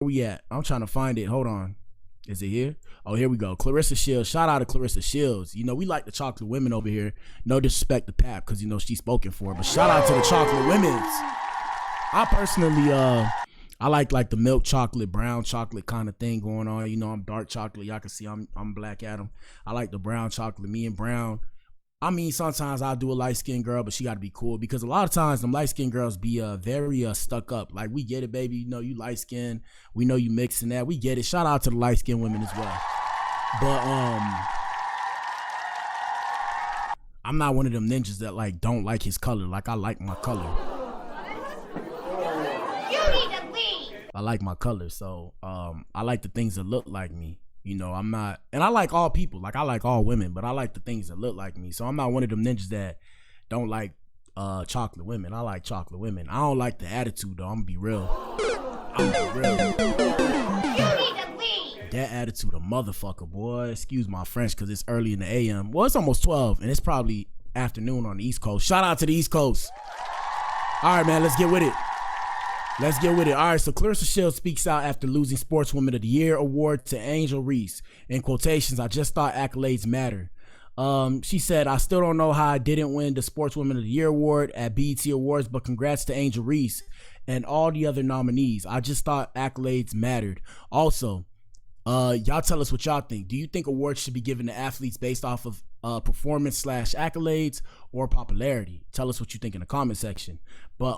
we at? I'm trying to find it. Hold on. Is it here? Oh, here we go. Claressa Shields. Shout out to Claressa Shields. You know, we like the chocolate women over here. No disrespect to Pap, because, you know, she's spoken for. But shout out to the chocolate women's. I personally, I like the milk chocolate, brown chocolate kind of thing going on. You know, I'm dark chocolate. Y'all can see I'm Black Adam. I like the brown chocolate. Me and brown. I mean, sometimes I'll do a light-skinned girl, but she got to be cool, because a lot of times them light-skinned girls be very stuck up. Like, we get it, baby. You know, you light-skinned. We know you mixing that. We get it. Shout out to the light-skinned women as well. But I'm not one of them ninjas that, like, don't like his color. Like, I like my color. You need to leave. I like my color, so I like the things that look like me. You know, I'm not, and I like all people, like I like all women, but I like the things that look like me. So I'm not one of them ninjas that don't like chocolate women. I like chocolate women. I don't like the attitude though. I'm gonna be real. That attitude a motherfucker, boy. Excuse my French, because it's early in the AM. Well, it's almost 12 and it's probably afternoon on the East Coast. Shout out to the East Coast. All right, man, let's get with it. Let's get with it. All right, so Claressa Shields speaks out after losing Sportswoman of the Year award to Angel Reese. In quotations, I just thought accolades matter. She said, I still don't know how I didn't win the Sportswoman of the Year award at BET Awards, but congrats to Angel Reese and all the other nominees. I just thought accolades mattered. Also, y'all tell us what y'all think. Do you think awards should be given to athletes based off of performance / accolades or popularity? Tell us what you think in the comment section. But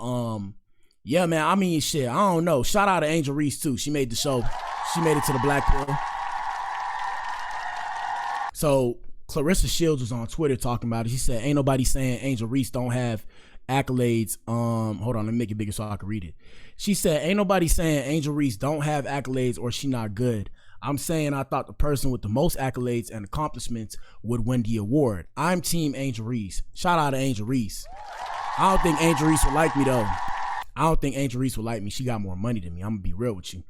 yeah, man, I mean, shit, I don't know. Shout out to Angel Reese, too. She made the show. She made it to the Blac Pill. So, Claressa Shields was on Twitter talking about it. She said, ain't nobody saying Angel Reese don't have accolades. Hold on, let me make it bigger so I can read it. She said, ain't nobody saying Angel Reese don't have accolades or she not good. I'm saying I thought the person with the most accolades and accomplishments would win the award. I'm team Angel Reese. Shout out to Angel Reese. I don't think Angel Reese would like me, though. I don't think Angel Reese will like me. She got more money than me. I'm gonna be real with you.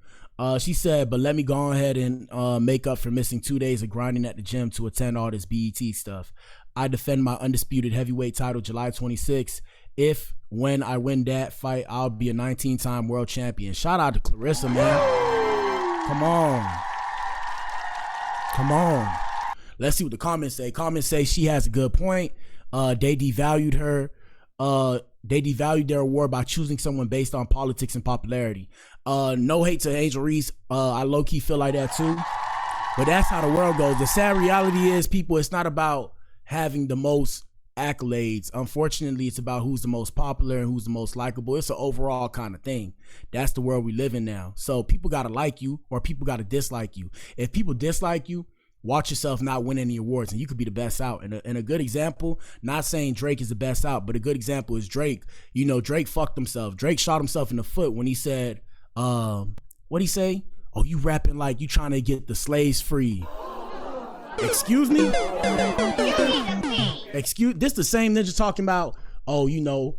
She said, but let me go ahead and make up for missing 2 days of grinding at the gym to attend all this BET stuff. I defend my undisputed heavyweight title July 26th. When I win that fight, I'll be a 19-time world champion. Shout out to Claressa, man. Come on. Let's see what the comments say. Comments say she has a good point. They devalued her. They devalued their award by choosing someone based on politics and popularity. No hate to Angel Reese. I low-key feel like that too. But that's how the world goes. The sad reality is, people, it's not about having the most accolades. Unfortunately, it's about who's the most popular and who's the most likable. It's an overall kind of thing. That's the world we live in now. So people got to like you or people got to dislike you. If people dislike you, watch yourself not win any awards and you could be the best out. And a good example, not saying Drake is the best out, but a good example is Drake. You know, Drake fucked himself. Drake shot himself in the foot when he said, what'd he say? Oh, you rapping like you trying to get the slaves free. Excuse me? This the same ninja talking about, oh, you know,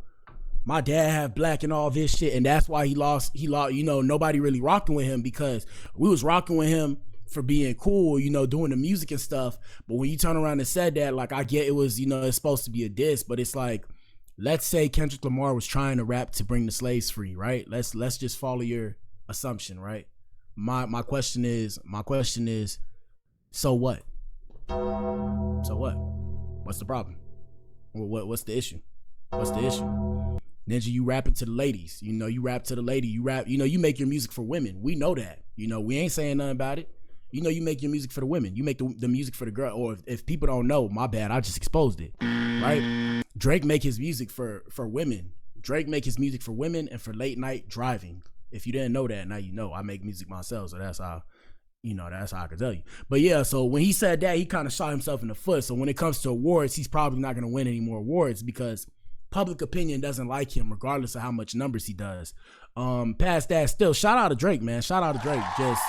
my dad have black and all this shit, and that's why he lost, you know, nobody really rocking with him because we was rocking with him for being cool, you know, doing the music and stuff. But when you turn around and said that, like, I get it was, you know, it's supposed to be a diss, but it's like, let's say Kendrick Lamar was trying to rap to bring the slaves free, right? Let's just follow your assumption, right? My question is, so what? So what? What's the problem? What's the issue? What's the issue? Ninja, you rapping to the ladies. You know, you rap to the lady. You rap, you know, you make your music for women. We know that. You know, we ain't saying nothing about it. You know, you make your music for the women. You make the music for the girl. Or if people don't know, my bad, I just exposed it, right? Drake make his music for women. Drake make his music for women and for late night driving. If you didn't know that, now you know. I make music myself, so that's how, you know, that's how I can tell you. But yeah, so when he said that, he kind of shot himself in the foot. So when it comes to awards, he's probably not going to win any more awards because public opinion doesn't like him regardless of how much numbers he does. Past that, still, shout out to Drake, man. Shout out to Drake. Just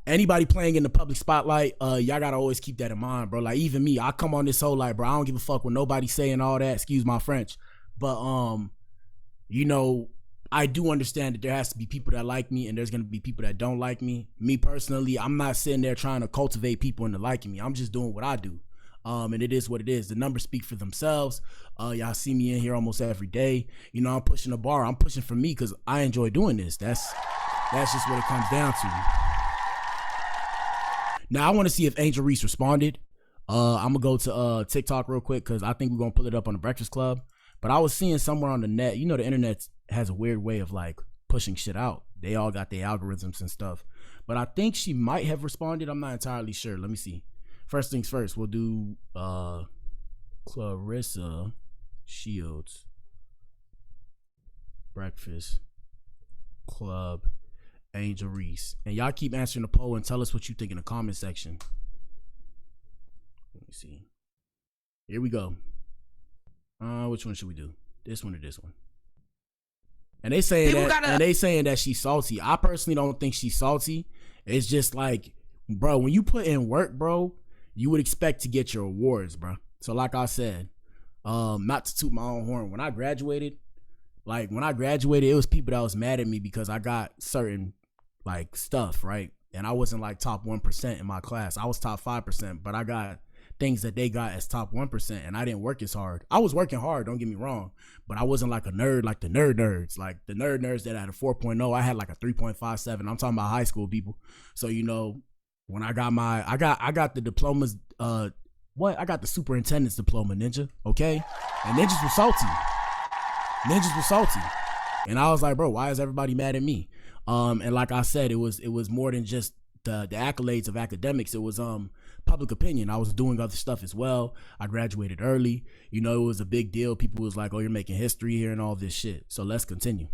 anybody playing in the public spotlight, y'all gotta always keep that in mind, bro. Like, even me, I come on this whole like, bro, I don't give a fuck what nobody's saying, all that, excuse my French. But you know, I do understand that there has to be people that like me and there's gonna be people that don't like me. Me personally, I'm not sitting there trying to cultivate people into liking me. I'm just doing what I do. And it is what it is. The numbers speak for themselves. Y'all see me in here almost every day. You know, I'm pushing the bar. I'm pushing for me because I enjoy doing this. That's just what it comes down to. Now, I want to see if Angel Reese responded. I'm going to go to TikTok real quick because I think we're going to pull it up on the Breakfast Club. But I was seeing somewhere on the net, you know, the internet has a weird way of like pushing shit out. They all got their algorithms and stuff. But I think she might have responded. I'm not entirely sure. Let me see. First things first, we'll do Claressa Shields. Breakfast Club, Angel Reese. And y'all keep answering the poll and tell us what you think in the comment section. Let me see. Here we go. Which one should we do? This one or this one? And they saying that she's salty. I personally don't think she's salty. It's just like, bro, when you put in work, bro, you would expect to get your awards, bro. So like I said, not to toot my own horn, when I graduated, it was people that was mad at me because I got certain like stuff, right? And I wasn't like top 1% in my class. I was top 5%, but I got things that they got as top 1%, and I didn't work as hard. I was working hard, don't get me wrong, but I wasn't like a nerd like the nerds. Like the nerds that had a 4.0, I had like a 3.57. I'm talking about high school people. So, you know, when I got I got the diplomas, I got the superintendent's diploma, ninja, okay? And ninjas were salty. And I was like, bro, why is everybody mad at me? And like I said, it was more than just the accolades of academics. It was public opinion. I was doing other stuff as well. I graduated early. You know, it was a big deal. People was like, oh, you're making history here and all this shit. So let's continue.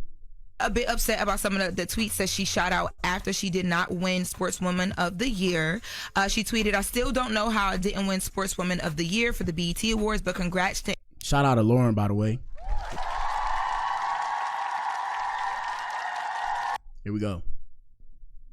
A bit upset about some of the tweets that she shot out after she did not win Sportswoman of the Year. She tweeted, I still don't know how I didn't win Sportswoman of the Year for the BET Awards, but congrats to... Shout out to Lauren, by the way. Here we go.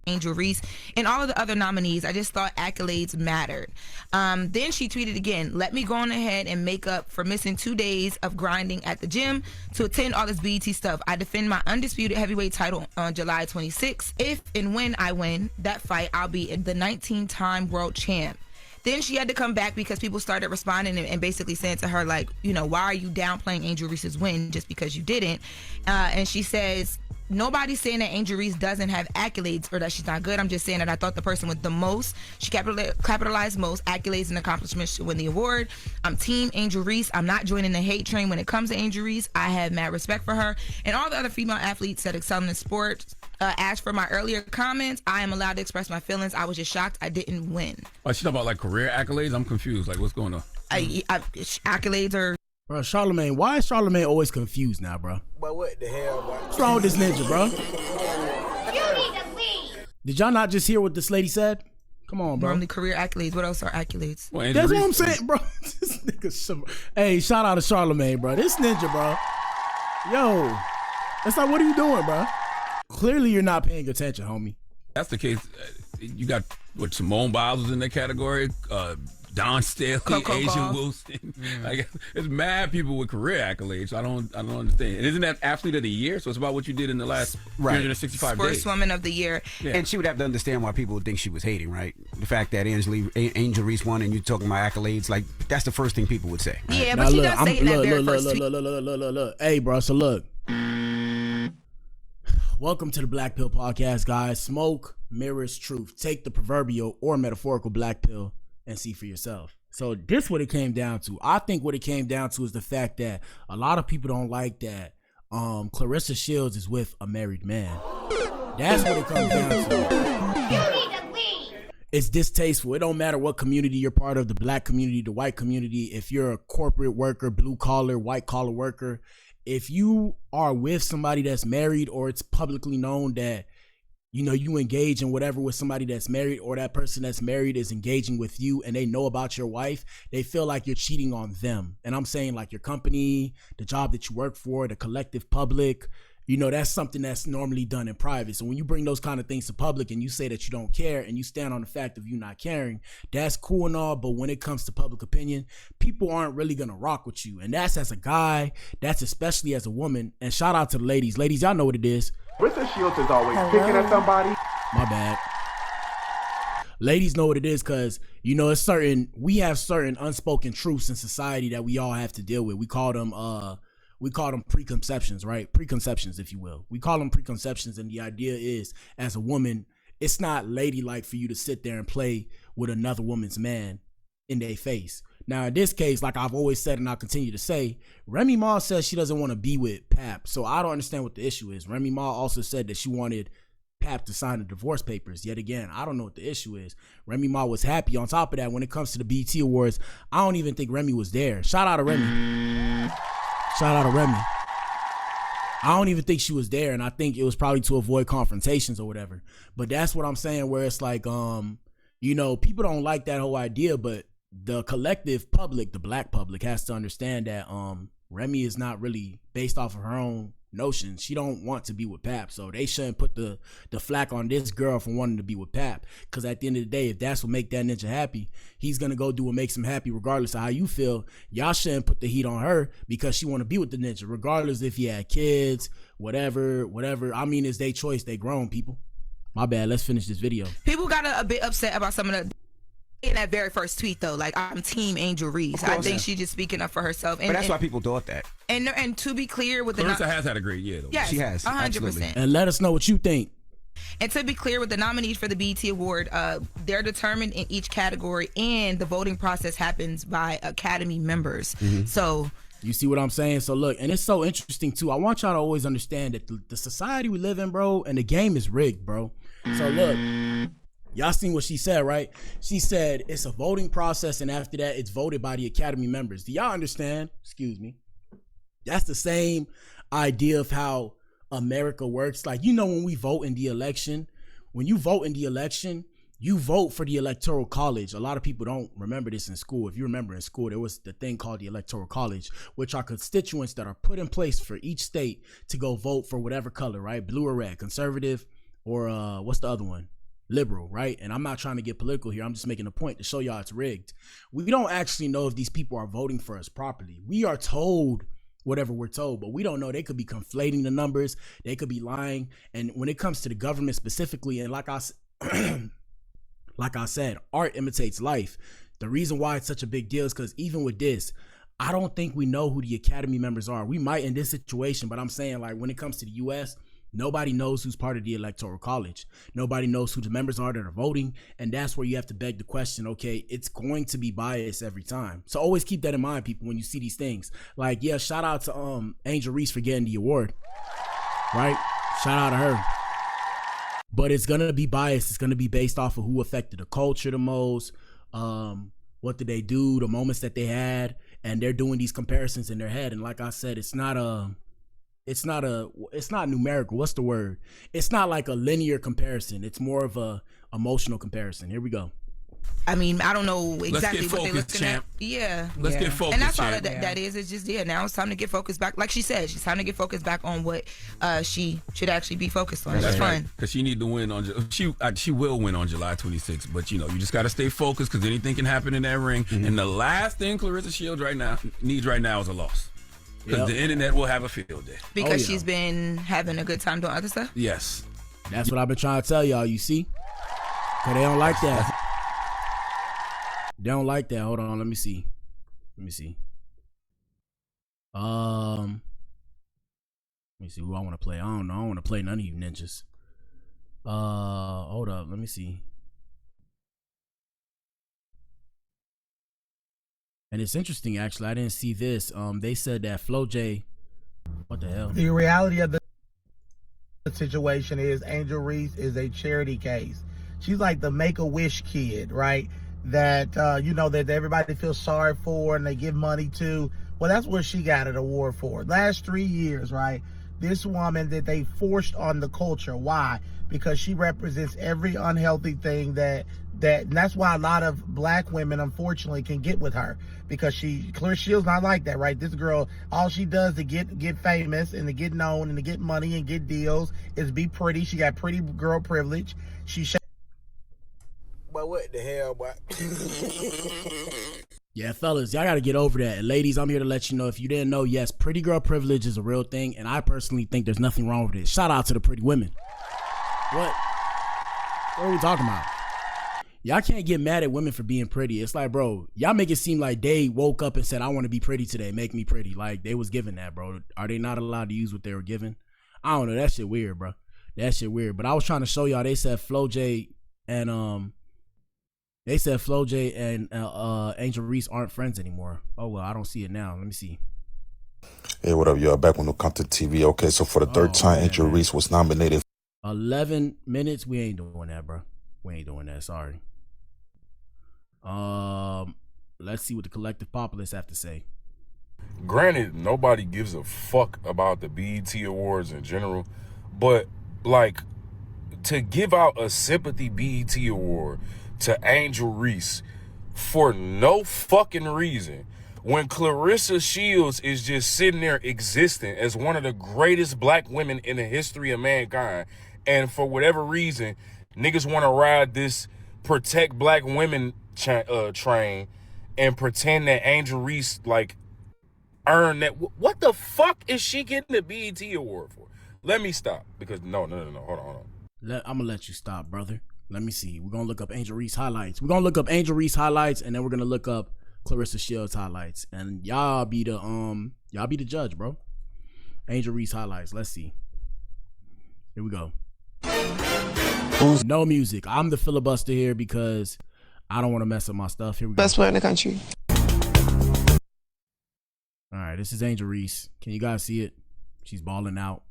Angel Reese and all of the other nominees. I just thought accolades mattered. Then she tweeted again, let me go on ahead and make up for missing 2 days of grinding at the gym to attend all this BET stuff. I defend my undisputed heavyweight title on July 26th. If and when I win that fight, I'll be the 19-time world champ. Then she had to come back because people started responding and basically saying to her, like, you know, why are you downplaying Angel Reese's win just because you didn't? And she says, nobody's saying that Angel Reese doesn't have accolades or that she's not good. I'm just saying that I thought the person with the most, she capitalized most accolades and accomplishments to win the award. I'm team Angel Reese. I'm not joining the hate train when it comes to Angel Reese. I have mad respect for her and all the other female athletes that excel in sports. As for my earlier comments, I am allowed to express my feelings. I was just shocked I didn't win. Oh, she's talking about like career accolades? I'm confused. Like, what's going on? Accolades are... Bro, Charlamagne, why is Charlamagne always confused now, bro? But what the hell, bro? What's wrong with this ninja, bro? You need to leave. Did y'all not just hear what this lady said? Come on, bro. Normally career accolades. What else are accolades? Well, that's what I'm saying, bro. This nigga, hey, shout out to Charlamagne, bro. This ninja, bro. Yo, it's like, what are you doing, bro? Clearly, you're not paying attention, homie. That's the case. You got what Simone Biles was in that category. Don Staley, Asia Wilson. Like, it's mad people with career accolades. I don't understand. And isn't that athlete of the year? So it's about what you did in the last 365 days. Sportswoman of the Year. Yeah. And she would have to understand why people would think she was hating, right? The fact that Angel Reese won and you're talking about accolades, like, that's the first thing people would say. Right? Yeah, but now, she does say in that very first tweet. Look. Hey, bro, so look. Welcome to the Blac Pill podcast, guys. Smoke mirrors truth. Take the proverbial or metaphorical black pill and see for yourself. So this what it came down to. I think what it came down to is the fact that a lot of people don't like that Claressa Shields is with a married man. That's what it comes down to. You need to leave. It's distasteful. It don't matter what community you're part of, the black community, the white community. If you're a corporate worker, blue collar, white collar worker, if you are with somebody that's married or it's publicly known that, you know, you engage in whatever with somebody that's married or that person that's married is engaging with you and they know about your wife, they feel like you're cheating on them. And I'm saying like your company, the job that you work for, the collective public, you know, that's something that's normally done in private. So when you bring those kind of things to public and you say that you don't care and you stand on the fact of you not caring, that's cool and all. But when it comes to public opinion, people aren't really going to rock with you. And that's as a guy, that's especially as a woman. And shout out to the ladies. Ladies, y'all know what it is. Claressa Shields is always picking at somebody. My bad. ladies know what it is, because we have certain unspoken truths in society that we all have to deal with. We call them preconceptions, right? Preconceptions, if you will. We call them preconceptions, and the idea is, as a woman, it's not ladylike for you to sit there and play with another woman's man in their face. Now, in this case, like I've always said and I'll continue to say, Remy Ma says she doesn't want to be with Pap. So I don't understand what the issue is. Remy Ma also said that she wanted Pap to sign the divorce papers. Yet again, I don't know what the issue is. Remy Ma was happy. On top of that, when it comes to the BET Awards, I don't even think Remy was there. Shout out to Remy. Shout out to Remy. I don't even think she was there, and I think it was probably to avoid confrontations or whatever. But that's what I'm saying, where it's like, people don't like that whole idea, but the collective public, the black public, has to understand that Remy is not really based off of her own notions. She don't want to be with Pap, so they shouldn't put the flack on this girl for wanting to be with Pap, because at the end of the day, if that's what make that ninja happy, he's gonna go do what makes him happy regardless of how you feel. Y'all shouldn't put the heat on her because she want to be with the ninja, regardless if he had kids, whatever. I mean, it's their choice. They grown people. My bad, let's finish this video. People got a bit upset about some of the in that very first tweet, though. Like, I'm team Angel Reese. I think she's just speaking up for herself. But that's why people thought that. And to be clear with Claressa has had a great year, though. Yes, she has. 100%. Absolutely. And let us know what you think. And to be clear with the nominees for the BET Award, they're determined in each category, and the voting process happens by Academy members. Mm-hmm. So you see what I'm saying? So look, and it's so interesting too. I want y'all to always understand that the society we live in, bro, and the game is rigged, bro. So look, y'all seen what she said, right? She said it's a voting process, and after that, it's voted by the Academy members. Do y'all understand? Excuse me. That's the same idea of how America works. Like, when we vote in the election, when you vote in the election, you vote for the Electoral College. A lot of people don't remember this in school. If you remember in school, there was the thing called the Electoral College, which are constituents that are put in place for each state to go vote for whatever color, right? Blue or red, conservative, or what's the other one? Liberal, right? And I'm not trying to get political here. I'm just making a point to show y'all it's rigged. We don't actually know if these people are voting for us properly. We are told whatever we're told, but we don't know. They could be conflating the numbers. They could be lying. And when it comes to the government specifically, and like I said, art imitates life. The reason why it's such a big deal is because even with this, I don't think we know who the Academy members are. We might in this situation, but I'm saying, like, when it comes to the U.S., nobody knows who's part of the Electoral College. Nobody knows who the members are that are voting. And that's where you have to beg the question, okay, it's going to be biased every time. So always keep that in mind, people, when you see these things. Like, yeah, shout out to Angel Reese for getting the award, right? Shout out to her. But it's going to be biased. It's going to be based off of who affected the culture the most. What did they do, the moments that they had. And they're doing these comparisons in their head. And like I said, it's not numerical. What's the word? It's not like a linear comparison. It's more of a emotional comparison. Here we go. I mean, I don't know exactly what they're looking champ. at. Yeah. Let's get focused, and that's all champ. that is. It's just, now it's time to get focused back. Like she said, she's time to get focused back on what she should actually be focused on. That's fun. right. Because she need to win on. She will win on July 26th. But you just got to stay focused, because anything can happen in that ring. Mm-hmm. And the last thing Claressa Shields needs right now is a loss. Because the internet will have a field day. Because she's been having a good time doing other stuff? Yes. That's what I've been trying to tell y'all, you see? Because they don't like that. They don't like that. Hold on, let me see. Let me see who I want to play. I don't know. I don't want to play none of you ninjas. Hold up. Let me see. And it's interesting, actually. I didn't see this. They said that Flo J. What the hell? The reality of the situation is Angel Reese is a charity case. She's like the Make-A-Wish kid, right? That, that everybody feels sorry for and they give money to. Well, that's what she got an award for. Last 3 years, right? This woman that they forced on the culture. Why? Because she represents every unhealthy thing and that's why a lot of black women, unfortunately, can get with her, because Claressa Shields not like that, right? This girl, all she does to get famous and to get known and to get money and get deals is be pretty. She got pretty girl privilege. But what the hell, boy? Yeah, fellas, y'all got to get over that. And ladies, I'm here to let you know, if you didn't know, yes, pretty girl privilege is a real thing, and I personally think there's nothing wrong with it. Shout out to the pretty women. What are we talking about? Y'all can't get mad at women for being pretty. It's like, bro, y'all make it seem like they woke up and said, I want to be pretty today. Make me pretty. Like, they was given that, bro. Are they not allowed to use what they were given? I don't know. That shit weird, bro. That shit weird. But I was trying to show y'all, they said Flo J and Angel Reese aren't friends anymore. Oh, well, I don't see it now. Let me see. Hey, what up, y'all? Back when it comes to TV. Okay, so for the third time, Angel Reese was nominated. 11 minutes. We ain't doing that, bro. We ain't doing that. Sorry. Let's see what the collective populace have to say. Granted, nobody gives a fuck about the BET Awards in general, but like to give out a sympathy BET Award to Angel Reese for no fucking reason, when Claressa Shields is just sitting there existing as one of the greatest black women in the history of mankind, and for whatever reason, niggas want to ride this protect black women train and pretend that Angel Reese like earned that. What the fuck is she getting the BET Award for? Let me stop, because no, hold on. I'm gonna let you stop, brother. Let me see. We're gonna look up Angel Reese highlights. We're gonna look up Angel Reese highlights, and then we're gonna look up Claressa Shields highlights, and y'all be the judge, bro. Angel Reese highlights. Let's see. Here we go. No music. I'm the filibuster here because I don't want to mess up my stuff. Here we go. Best player in the country. All right, this is Angel Reese. Can you guys see it? She's balling out.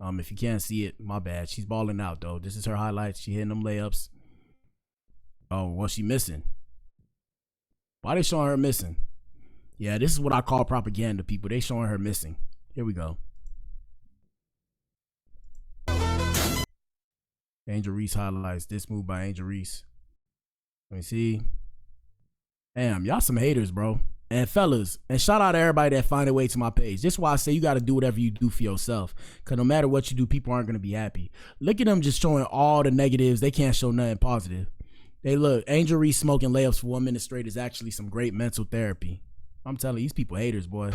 If you can't see it, my bad. She's balling out though. This is her highlights. She hitting them layups. Oh, what's she missing? Why they showing her missing? Yeah, this is what I call propaganda, people. They showing her missing. Here we go. Angel Reese highlights. This move by Angel Reese. Let me see. Damn, y'all some haters, bro. And fellas, and shout out to everybody that find their way to my page. This is why I say you got to do whatever you do for yourself. Because no matter what you do, people aren't going to be happy. Look at them just showing all the negatives. They can't show nothing positive. They look, Angel Reese smoking layups for 1 minute straight is actually some great mental therapy. I'm telling you, these people haters, boy.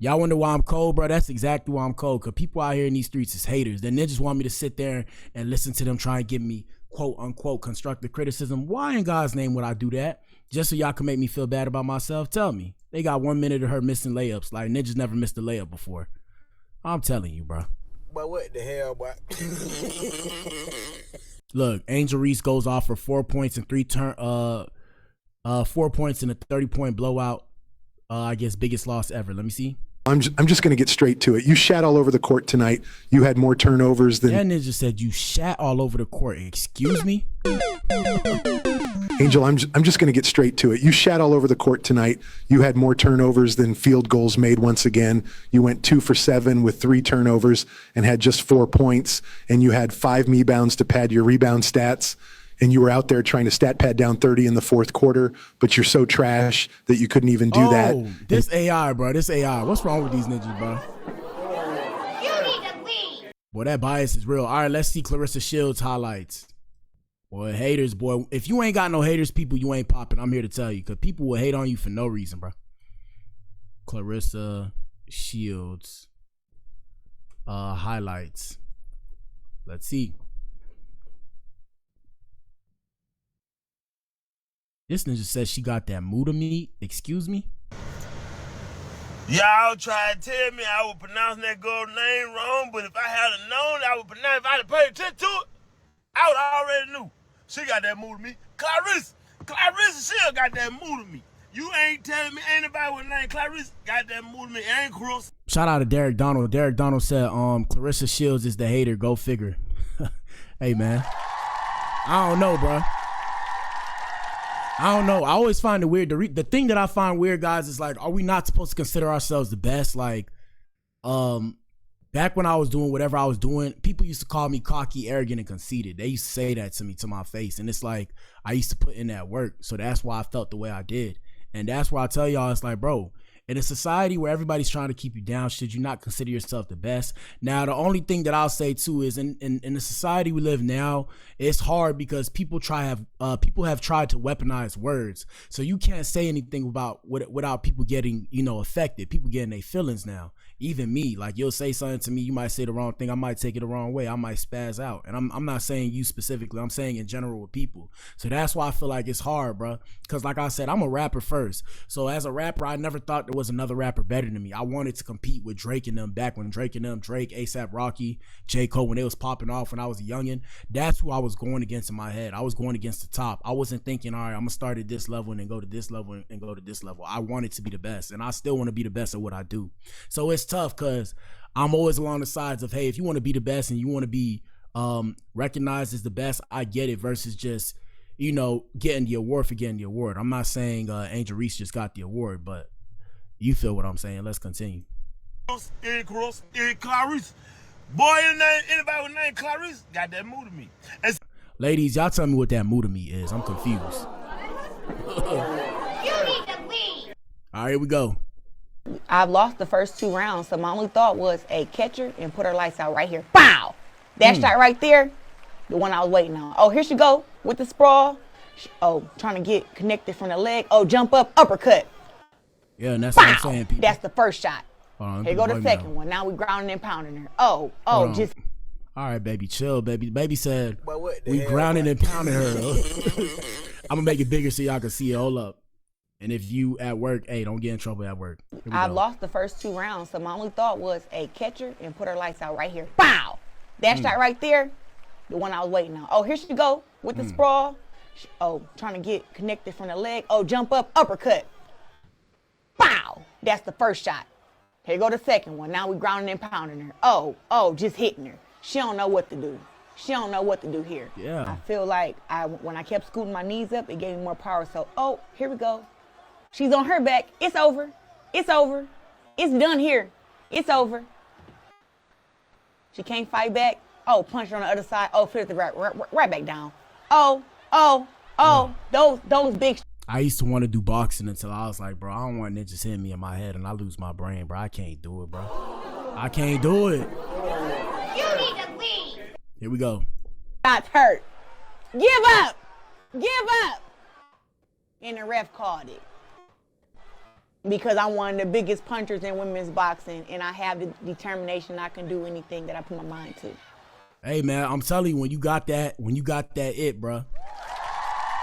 Y'all wonder why I'm cold, bro? That's exactly why I'm cold. Because people out here in these streets is haters. Then they just want me to sit there and listen to them try and give me quote unquote constructive criticism. Why in God's name would I do that? Just so y'all can make me feel bad about myself? Tell me. They got 1 minute of her missing layups. Like, Ninja's never missed a layup before. I'm telling you, bro. But what the hell, boy? Look, Angel Reese goes off for 4 points and 4 points in a 30-point blowout. I guess biggest loss ever. Let me see. I'm just going to get straight to it. You shat all over the court tonight. You had more turnovers than... That Ninja said you shat all over the court. Excuse me? Angel, I'm just going to get straight to it. You shat all over the court tonight. You had more turnovers than field goals made once again. You went 2 for 7 with 3 turnovers and had just 4 points. And you had 5 rebounds to pad your rebound stats. And you were out there trying to stat pad down 30 in the fourth quarter, but you're so trash that you couldn't even do that. This AI, bro. This AI. What's wrong with these ninjas, bro? You need to leave. Boy, that bias is real. All right, let's see Claressa Shields highlights. Boy, haters, boy. If you ain't got no haters, people, you ain't popping. I'm here to tell you, because people will hate on you for no reason, bro. Claressa Shields highlights. Let's see. This ninja says she got that Muda meat. Excuse me? Y'all try to tell me I would pronounce that girl's name wrong, but if I had known I would pronounce, if I had paid attention to it, I would already knew. She got that mood to me. Claressa Shields got that mood to me. You ain't telling me anybody with the name Claressa got that mood to me. It ain't cross. Shout out to Derek Donald. Derek Donald said, Claressa Shields is the hater. Go figure. Hey, man. I don't know, bro. I don't know. I always find it weird. The thing that I find weird, guys, is like, are we not supposed to consider ourselves the best? Like, back when I was doing whatever I was doing, people used to call me cocky, arrogant, and conceited. They used to say that to me, to my face. And it's like, I used to put in that work. So that's why I felt the way I did. And that's why I tell y'all, it's like, bro, in a society where everybody's trying to keep you down, should you not consider yourself the best? Now, the only thing that I'll say too is in the society we live now, it's hard because people have tried to weaponize words. So you can't say anything without people getting, affected. People getting their feelings now. even me, like you'll say something to me, you might say the wrong thing, I might take it the wrong way, I might spaz out. And I'm not saying you specifically, I'm saying in general with people. So that's why I feel like it's hard, bro. Because like I said, I'm a rapper first. So as a rapper, I never thought there was another rapper better than me. I wanted to compete with Drake and them back when Drake, A$AP Rocky, J. Cole, when they was popping off when I was a youngin'. That's who I was going against in my head. I was going against the top. I wasn't thinking, all right, I'm gonna start at this level and then go to this level and go to this level. I wanted to be the best, and I still want to be the best at what I do. So it's tough because I'm always along the sides of, hey, if you want to be the best and you want to be recognized as the best, I get it, versus just, you know, getting the award for getting the award. I'm not saying Angel Reese just got the award, but you feel what I'm saying. Let's continue. Claressa. Boy, anybody with the name Claressa got that mood to me. Ladies, y'all tell me what that mood to me is. I'm confused. You need to leave. All right, here we go. I've lost the first 2 rounds, so my only thought was a catcher and put her lights out right here. Bow! That shot right there, the one I was waiting on. Oh, here she go with the sprawl. Oh, trying to get connected from the leg. Oh, jump up, uppercut. Yeah, and that's Bow! what I'm saying, people. That's the first shot. Here go the second now. one. Now we grounding and pounding her. Oh, just. All right, baby, chill, baby. Baby said we grounding and pounding her. I'm gonna make it bigger so y'all can see it. Hold up. And if you at work, hey, don't get in trouble at work. I've lost the first 2 rounds, so my only thought was a catcher and put her lights out right here. Bow! That shot right there, the one I was waiting on. Oh, here she go with the sprawl. Oh, trying to get connected from the leg. Oh, jump up, uppercut. Bow! That's the first shot. Here go the second one. Now we grounding and pounding her. Oh, just hitting her. She don't know what to do. She don't know what to do here. Yeah. I feel like when I kept scooting my knees up, it gave me more power. So, here we go. She's on her back. It's over. It's over. It's done here. It's over. She can't fight back. Oh, punch her on the other side. Oh, flip it right back down. Those big. I used to want to do boxing until I was like, bro, I don't want ninjas hitting me in my head and I lose my brain, bro. I can't do it, bro. I can't do it. You need to leave. Here we go. Shots hurt. Give up. Give up. And the ref called it. Because I'm one of the biggest punchers in women's boxing, and I have the determination I can do anything that I put my mind to. Hey, man, I'm telling you, when you got that it, bro.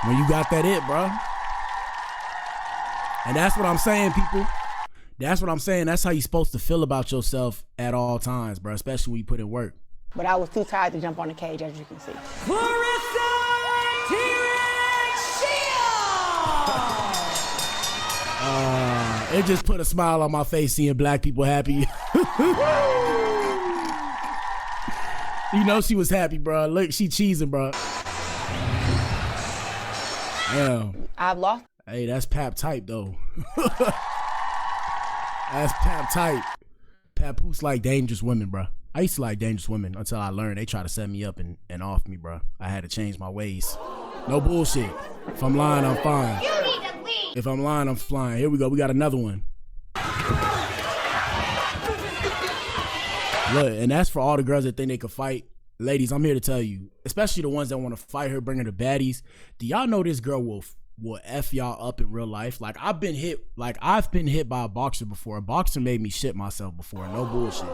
When you got that it, bro. And that's what I'm saying, people. That's what I'm saying. That's how you're supposed to feel about yourself at all times, bro, especially when you put in work. But I was too tired to jump on the cage, as you can see. Claressa Shields! It just put a smile on my face seeing black people happy. You know she was happy, bro. Look, she cheesing, bro. Damn. I've lost. Hey, that's Pap type, though. That's Pap type. Papoose like dangerous women, bro. I used to like dangerous women until I learned they try to set me up and off me, bro. I had to change my ways. No bullshit. If I'm lying, I'm fine. You need to leave. If I'm lying, I'm flying. Here we go. We got another one. Look, and that's for all the girls that think they could fight. Ladies, I'm here to tell you, especially the ones that want to fight her, bring her to baddies. Do y'all know this girl will F y'all up in real life? Like, I've been hit by a boxer before. A boxer made me shit myself before. No bullshit.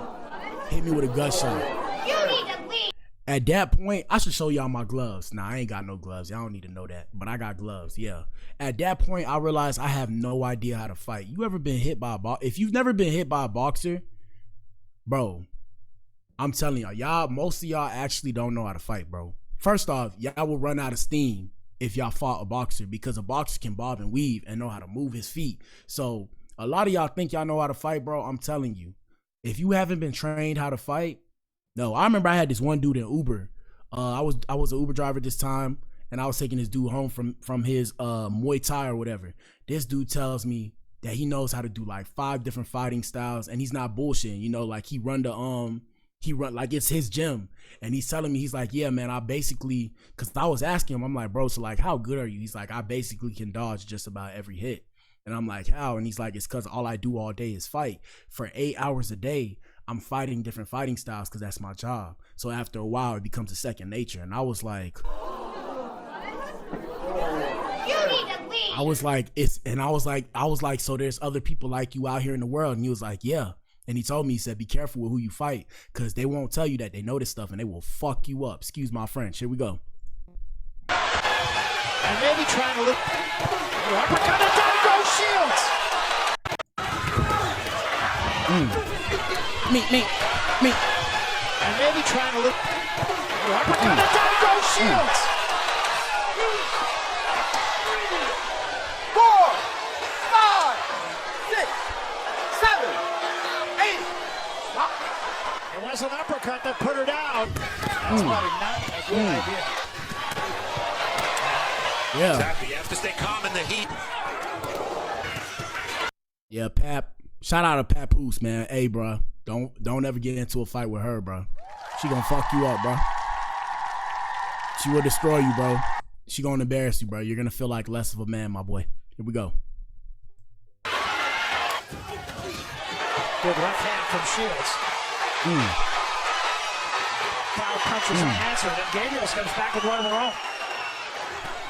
Hit me with a gut shot. You need to leave. At that point, I should show y'all my gloves. Nah, I ain't got no gloves. Y'all don't need to know that. But I got gloves, yeah. At that point, I realized I have no idea how to fight. You ever been hit by a boxer? If you've never been hit by a boxer, bro, I'm telling y'all, most of y'all actually don't know how to fight, bro. First off, y'all will run out of steam if y'all fought a boxer, because a boxer can bob and weave and know how to move his feet. So a lot of y'all think y'all know how to fight, bro. I'm telling you, if you haven't been trained how to fight, no. I remember I had this one dude in Uber. I was an Uber driver this time, and I was taking this dude home from his Muay Thai or whatever. This dude tells me that he knows how to do like 5 different fighting styles, and he's not bullshitting. You know, like he run like it's his gym, and he's telling me, he's like, yeah, man, I basically, because I was asking him, I'm like, bro, so like, how good are you? He's like, I basically can dodge just about every hit. And I'm like, how? And he's like, it's because all I do all day is fight. For 8 hours a day, I'm fighting different fighting styles because that's my job. So after a while, it becomes a second nature. And I was like, You need to leave. I was like, so there's other people like you out here in the world? And he was like, yeah. And he told me, he said, be careful with who you fight, because they won't tell you that they know this stuff and they will fuck you up. Excuse my French. Here we go. And maybe trying to look. Uppercut, and down goes Shields. Me. And maybe trying to look. Uppercut, and down goes Shields. 4, 5, 6, 7, 8. It was an uppercut that put her down. That's probably not a good idea. Yeah. Exactly. You have to stay calm in the heat. Yeah, Pap. Shout out to Papoose, man. Hey, bro. Don't ever get into a fight with her, bro. She gonna fuck you up, bro. She will destroy you, bro. She gonna embarrass you, bro. You're gonna feel like less of a man, my boy. Here we go. Good left hand from Shields. Power punches unanswered, and Gabriel comes back with one of her own.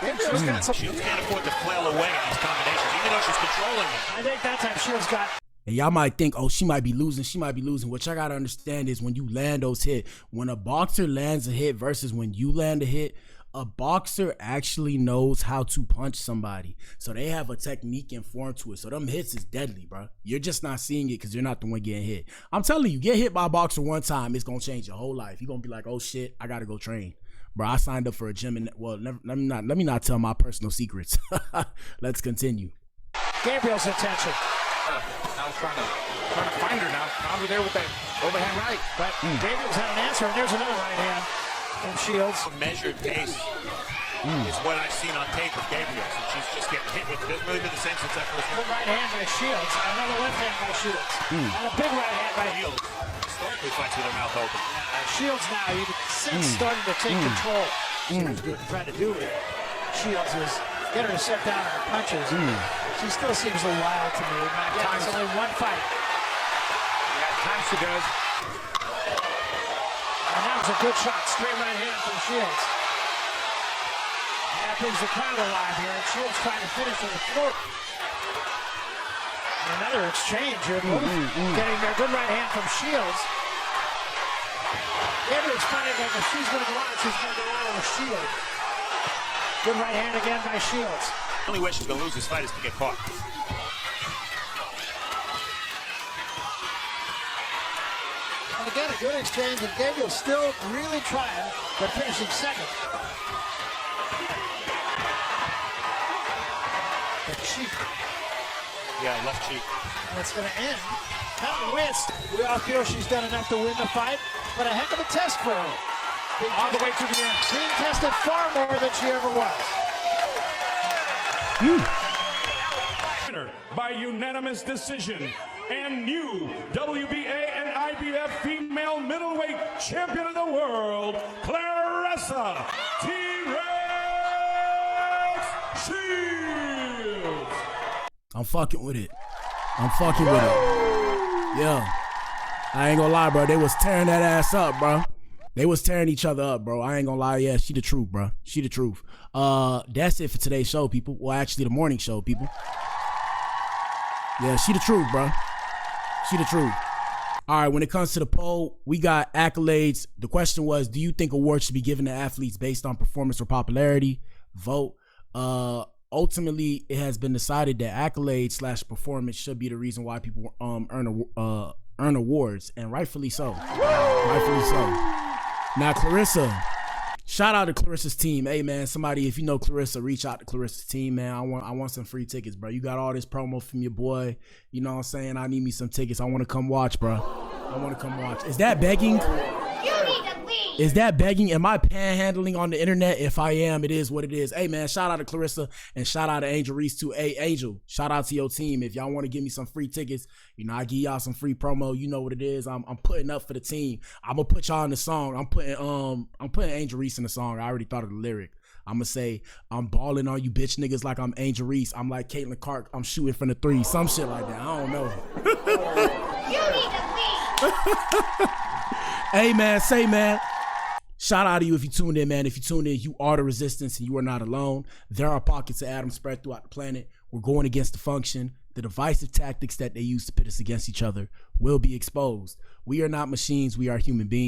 Gabriel's got some. Shields can't afford to flail away in these combinations, even though she's controlling them. I think that time Shields got. And y'all might think, oh, she might be losing. What y'all gotta understand is when you land those hits, when a boxer lands a hit versus when you land a hit, a boxer actually knows how to punch somebody. So they have a technique and form to it. So them hits is deadly, bro. You're just not seeing it because you're not the one getting hit. I'm telling you, get hit by a boxer one time, it's gonna change your whole life. You're gonna be like, oh shit, I gotta go train. Bro, I signed up for a gym and let me not tell my personal secrets. Let's continue. Gabriel's attention. I was trying to find her now. Found her there with that overhand right. But Gabriel's had an answer, and there's another right hand from Shields. A measured pace is what I've seen on tape with Gabriel. So she's just getting hit with it. Doesn't really been the same since that first one. Good right hand by Shields. Another left hand by Shields. And a big right hand by Shields. Historically fights with her mouth open. Shields now, you can sense starting to take control. Shields trying to do it. Shields is get her to set down her punches. She still seems a little wild to me. It's only one fight. Yeah, at times she does. And that was a good shot. Straight right hand from Shields. And that brings the crowd alive here. And Shields trying to finish on the floor. And another exchange here. Getting there. Good right hand from Shields. Gabriel's finding that if she's going to go out, she's going to go out with Shields. Good right hand again by Shields. The only way she's going to lose this fight is to get caught. And again, a good exchange, and Gabriel still really trying, but finishing second. The cheek. Yeah, left cheek. And it's going to end. Not wins. We all feel she's done enough to win the fight, but a heck of a test for her. All the way to the end. Being tested far more than she ever was. Winner by unanimous decision and new WBA and IBF female middleweight champion of the world, Claressa Shields. I'm fucking with it. Yeah. I ain't gonna lie, bro. They was tearing that ass up, bro. They was tearing each other up, bro. I ain't gonna lie. Yeah, she the truth, bro. She the truth. That's it for today's show, people. Well, actually, the morning show, people. Yeah, she the truth, bro. She the truth. All right, when it comes to the poll, we got accolades. The question was, do you think awards should be given to athletes based on performance or popularity? Vote. Ultimately, it has been decided that accolades / performance should be the reason why people earn awards, and rightfully so. Rightfully so. Now, Claressa, shout out to Claressa's team. Hey, man, somebody, if you know Claressa, reach out to Claressa's team, man. I want some free tickets, bro. You got all this promo from your boy. You know what I'm saying? I need me some tickets. I want to come watch, bro. I want to come watch. Is that begging? You need to leave. Is that begging? Am I panhandling on the internet? If I am, it is what it is. Hey, man, shout out to Claressa and shout out to Angel Reese, too. Hey, Angel, shout out to your team. If y'all want to give me some free tickets, you know, I give y'all some free promo. You know what it is. I'm putting up for the team. I'm going to put y'all in the song. I'm putting Angel Reese in the song. I already thought of the lyric. I'm going to say, I'm balling on you bitch niggas like I'm Angel Reese. I'm like Caitlin Clark. I'm shooting from the three. Some shit like that. I don't know. You need to leave. Hey, man, say, man. Shout out to you if you tuned in, man. If you tuned in, you are the resistance and you are not alone. There are pockets of Adam spread throughout the planet where We're going against the function. The divisive tactics that they use to pit us against each other will be exposed. We are not machines. We are human beings.